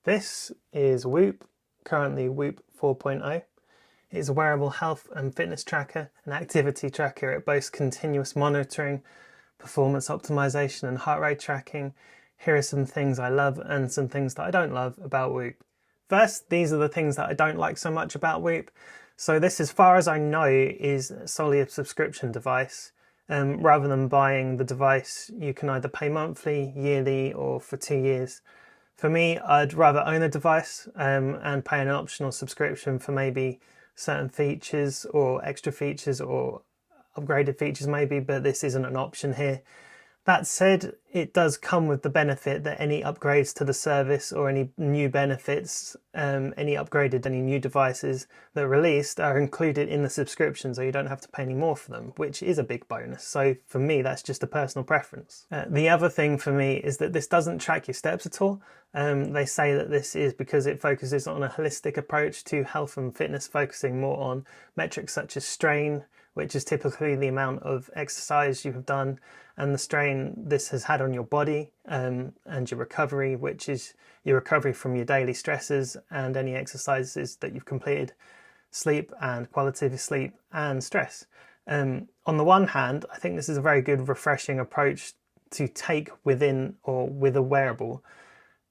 This is Whoop, currently Whoop 4.0. It's a wearable health and fitness tracker and activity tracker. It boasts continuous monitoring, performance optimization and heart rate tracking. Here are some things I love and some things that I don't love about Whoop. First, these are the things that I don't like so much about Whoop. So this, as far as I know, is solely a subscription device. Rather than buying the device, you can either pay monthly, yearly, or for 2 years. For me, I'd rather own a device and pay an optional subscription for maybe certain features or extra features or upgraded features maybe, but this isn't an option here. That said, it does come with the benefit that any upgrades to the service or any new benefits, any new devices that are released are included in the subscription, so you don't have to pay any more for them, which is a big bonus. So for me, that's just a personal preference. The other thing for me is that this doesn't track your steps at all. They say that this is because it focuses on a holistic approach to health and fitness, focusing more on metrics such as strain, which is typically the amount of exercise you have done, and the strain this has had on your body, and your recovery, which is your recovery from your daily stresses and any exercises that you've completed, sleep and quality of sleep, and stress. On the one hand, I think this is a very good, refreshing approach to take within or with a wearable.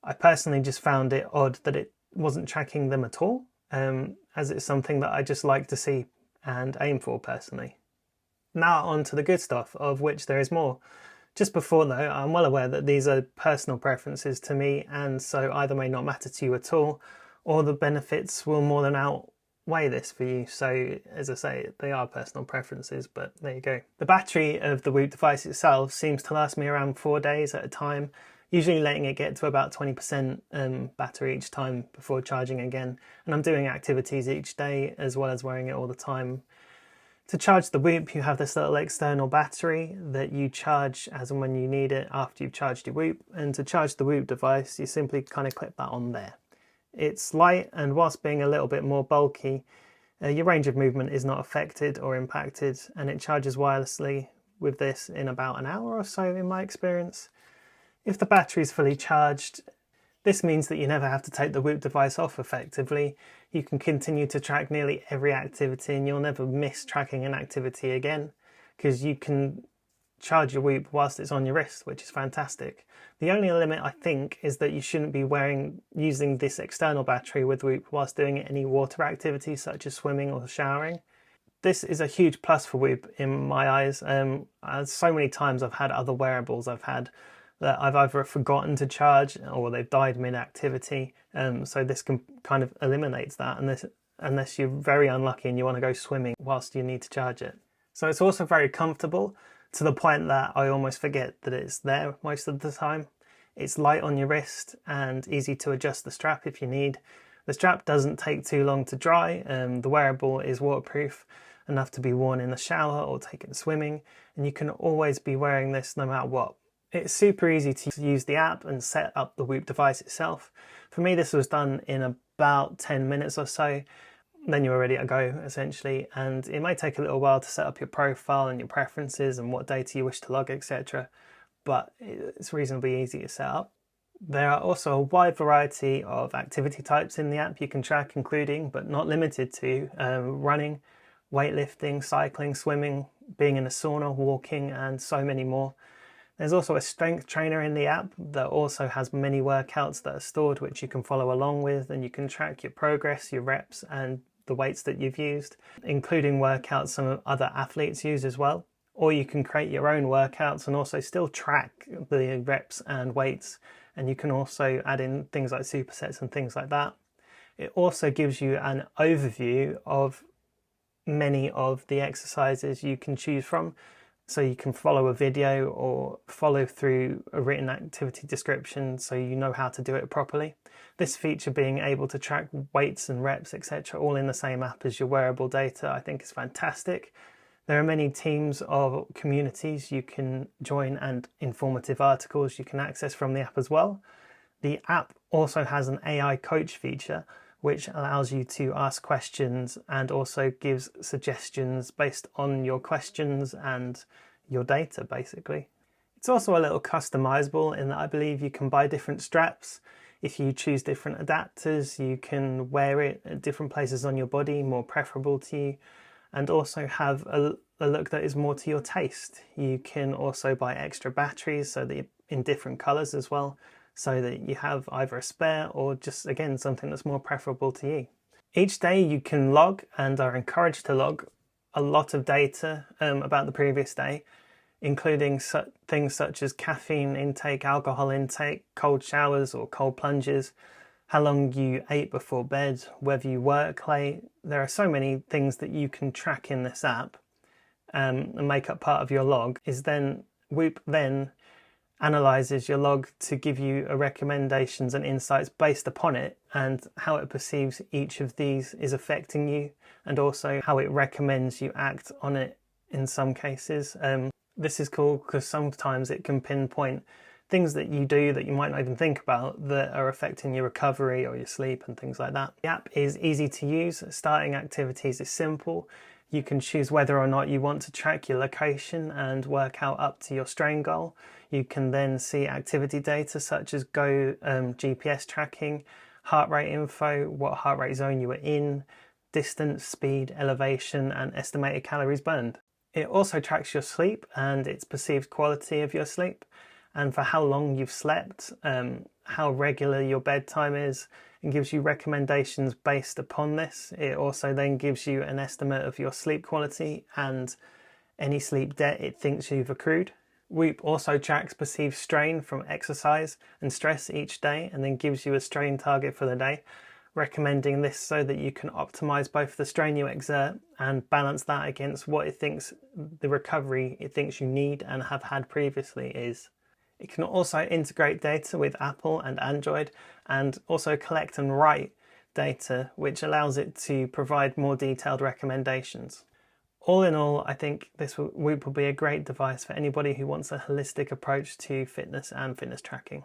I personally just found it odd that it wasn't tracking them at all, as it's something that I just like to see and aim for personally. Now on to the good stuff, of which there is more. Just before though, I'm well aware that these are personal preferences to me, and so either may not matter to you at all, or the benefits will more than outweigh this for you. So as I say, they are personal preferences, but there you go. The battery of the Whoop device itself seems to last me around 4 days at a time, usually letting it get to about 20% battery each time before charging again. And I'm doing activities each day as well as wearing it all the time. To charge the Whoop, you have this little external battery that you charge as and when you need it after you've charged your Whoop. And to charge the Whoop device, you simply kind of clip that on there. It's light, and whilst being a little bit more bulky, your range of movement is not affected or impacted, and it charges wirelessly with this in about an hour or so in my experience. If the battery is fully charged, this means that you never have to take the Whoop device off effectively. You can continue to track nearly every activity, and you'll never miss tracking an activity again, because you can charge your Whoop whilst it's on your wrist, which is fantastic. The only limit, I think, is that you shouldn't be using this external battery with Whoop whilst doing any water activities such as swimming or showering. This is a huge plus for Whoop in my eyes. So many times I've had other wearables that I've either forgotten to charge or they've died mid-activity. So this kind of eliminates that, unless you're very unlucky and you want to go swimming whilst you need to charge it. So it's also very comfortable, to the point that I almost forget that it's there most of the time. It's light on your wrist and easy to adjust the strap if you need. The strap doesn't take too long to dry. The wearable is waterproof enough to be worn in the shower or taken swimming, and you can always be wearing this no matter what. It's super easy to use the app and set up the Whoop device itself. For me, this was done in about 10 minutes or so. Then you're ready to go, essentially. And it may take a little while to set up your profile and your preferences and what data you wish to log, etc. But it's reasonably easy to set up. There are also a wide variety of activity types in the app you can track, including, but not limited to, running, weightlifting, cycling, swimming, being in a sauna, walking, and so many more. There's also a strength trainer in the app that also has many workouts that are stored, which you can follow along with, and you can track your progress, your reps, and the weights that you've used, including workouts some other athletes use as well. Or you can create your own workouts and also still track the reps and weights, and you can also add in things like supersets and things like that. It also gives you an overview of many of the exercises you can choose from. So you can follow a video or follow through a written activity description so you know how to do it properly. This feature, being able to track weights and reps, etc., all in the same app as your wearable data, I think is fantastic. There are many teams or communities you can join and informative articles you can access from the app as well. The app also has an AI coach feature, which allows you to ask questions and also gives suggestions based on your questions and your data, basically. It's also a little customizable in that I believe you can buy different straps If you choose different adapters, you can wear it at different places on your body, more preferable to you, and also have a look that is more to your taste. You can also buy extra batteries so that in different colours as well, so that you have either a spare or just, again, something that's more preferable to you. Each day you can log, and are encouraged to log, a lot of data about the previous day, including things such as caffeine intake, alcohol intake, cold showers or cold plunges, how long you ate before bed, whether you work late. There are so many things that you can track in this app and make up part of your log. Whoop then analyzes your log to give you recommendations and insights based upon it, and how it perceives each of these is affecting you, and also how it recommends you act on it in some cases. This is cool because sometimes it can pinpoint things that you do that you might not even think about that are affecting your recovery or your sleep and things like that. The app is easy to use. Starting activities is simple. You can choose whether or not you want to track your location and work out up to your strain goal. You can then see activity data such as GPS tracking, heart rate info, what heart rate zone you were in, distance, speed, elevation, and estimated calories burned. It also tracks your sleep and its perceived quality of your sleep, and for how long you've slept, how regular your bedtime is, and gives you recommendations based upon this. It also then gives you an estimate of your sleep quality and any sleep debt it thinks you've accrued. Whoop also tracks perceived strain from exercise and stress each day, and then gives you a strain target for the day, recommending this so that you can optimize both the strain you exert and balance that against what it thinks the recovery it thinks you need and have had previously is. It can also integrate data with Apple and Android, and also collect and write data, which allows it to provide more detailed recommendations. All in all, I think this Whoop will be a great device for anybody who wants a holistic approach to fitness and fitness tracking.